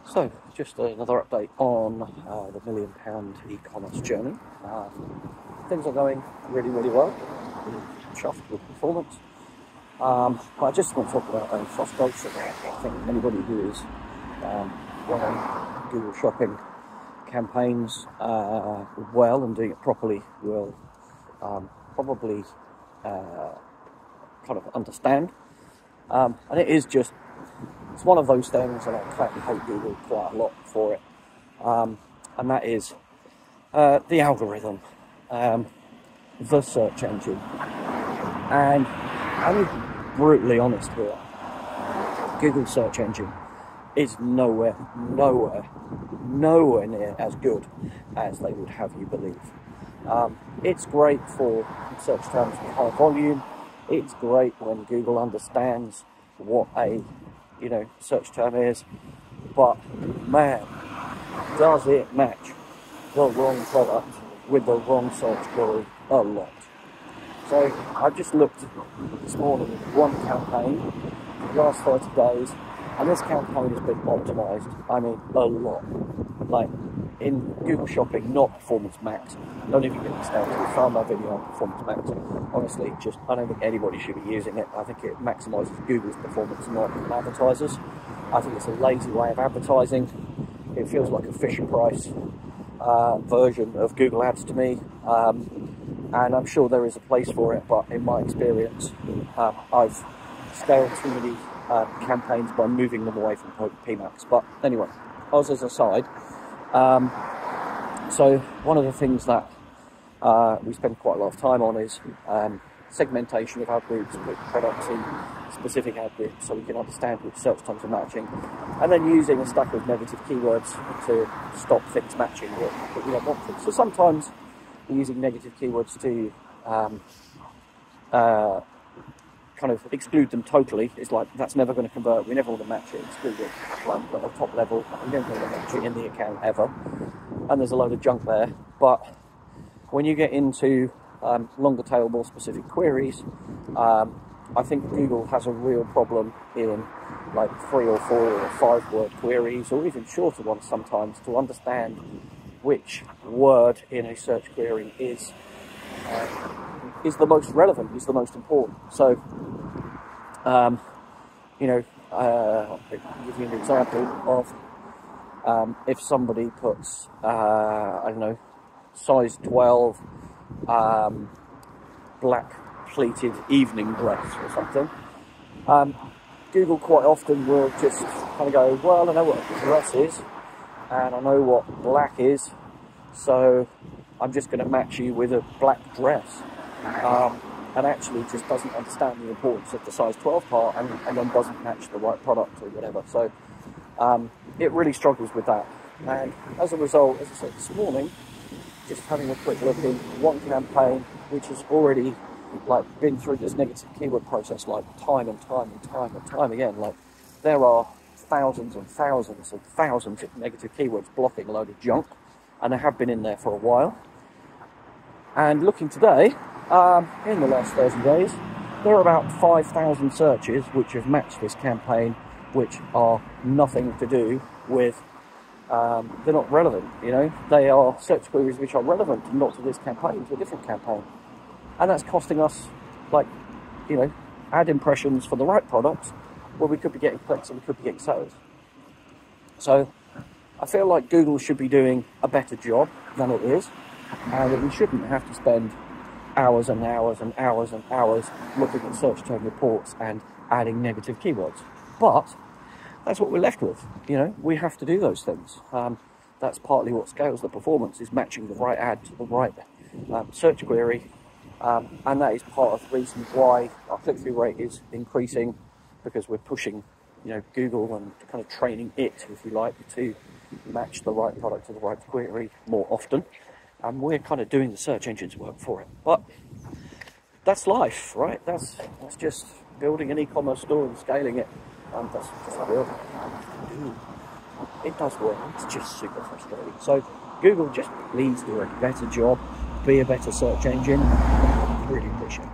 So, just another update on the £1 million e-commerce journey. Things are going really, really well. Really chuffed with performance. But I just want to talk about soft goals. I think anybody who is running Google Shopping campaigns well and doing it properly will probably kind of understand. And it is just, it's one of those things, and I frankly hate Google quite a lot for it, and that is the algorithm, the search engine. And I'm brutally honest here, Google search engine is nowhere near as good as they would have you believe. It's great for search terms with high volume. It's great when Google understands what a search term is, but man, does it match the wrong product with the wrong search query a lot. So I just looked this morning at one campaign, last 30 days, and this campaign has been optimised, I mean a lot. Like in Google Shopping, not Performance Max. Don't even get me started. I found my video on Performance Max. Honestly, I don't think anybody should be using it. I think it maximises Google's performance, not advertisers. I think it's a lazy way of advertising. It feels like a Fisher Price version of Google Ads to me. And I'm sure there is a place for it, but in my experience, I've scaled too many campaigns by moving them away from PMax. But anyway, as an aside, so one of the things that we spend quite a lot of time on is segmentation of ad groups, put products in specific ad groups so we can understand which search terms are matching, and then using a stack of negative keywords to stop things matching that we don't want to. So sometimes we're using negative keywords to kind of exclude them totally. It's like, that's never going to convert, we never want to match it, exclude it, like at the top level, we don't want to match it in the account ever, and there's a load of junk there. But when you get into longer tail, more specific queries, I think Google has a real problem in like 3 or 4 or 5 word queries, or even shorter ones sometimes, to understand which word in a search query is the most relevant, is the most important. So, I'll give you an example of if somebody puts, I don't know, size 12, black pleated evening dress or something, Google quite often will just kind of go, well, I know what a dress is, and I know what black is, so I'm just going to match you with a black dress. And actually just doesn't understand the importance of the size 12 part, and then doesn't match the right product or whatever. So it really struggles with that. And as a result, as I said this morning, just having a quick look in one campaign which has already been through this negative keyword process time and time again. Like, there are thousands and thousands and thousands of negative keywords blocking a load of junk, and they have been in there for a while. And looking today, in the last 30 days, there are about 5,000 searches which have matched this campaign, which are nothing to do with, they're not relevant, they are search queries which are relevant, not to this campaign, to a different campaign. And that's costing us, ad impressions for the right products, where we could be getting clicks and we could be getting sales. So I feel like Google should be doing a better job than it is, and that we shouldn't have to spend hours and hours and hours and hours looking at search term reports and adding negative keywords. But that's what we're left with. We have to do those things. That's partly what scales the performance, is matching the right ad to the right search query, and that is part of the reason why our click-through rate is increasing, because we're pushing Google and kind of training it, if you like, to match the right product to the right query more often. And we're kind of doing the search engine's work for it. But that's life, right? That's just building an e-commerce store and scaling it. And that's just work. It does work. It's just super frustrating. So Google, just please do a better job. Be a better search engine. Really appreciate it.